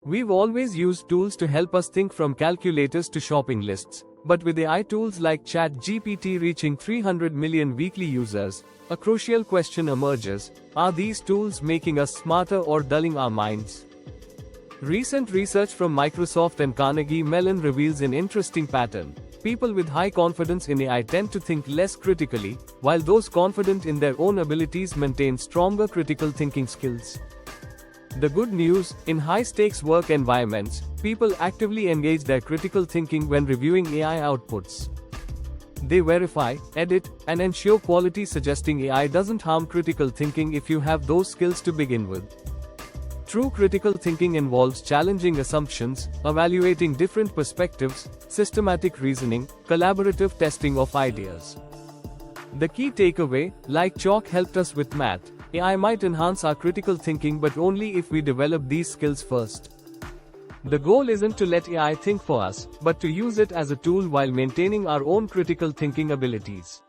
We've always used tools to help us think, from calculators to shopping lists. But with AI tools like ChatGPT reaching 300 million weekly users, a crucial question emerges: are these tools making us smarter or dulling our minds? Recent research from Microsoft and Carnegie Mellon reveals an interesting pattern. People with high confidence in AI tend to think less critically, while those confident in their own abilities maintain stronger critical thinking skills. The good news: in high-stakes work environments, people actively engage their critical thinking when reviewing AI outputs. They verify, edit, and ensure quality, suggesting AI doesn't harm critical thinking if you have those skills to begin with. True critical thinking involves challenging assumptions, evaluating different perspectives, systematic reasoning, collaborative testing of ideas. The key takeaway: like chalk helped us with math, AI might enhance our critical thinking, but only if we develop these skills first. The goal isn't to let AI think for us, but to use it as a tool while maintaining our own critical thinking abilities.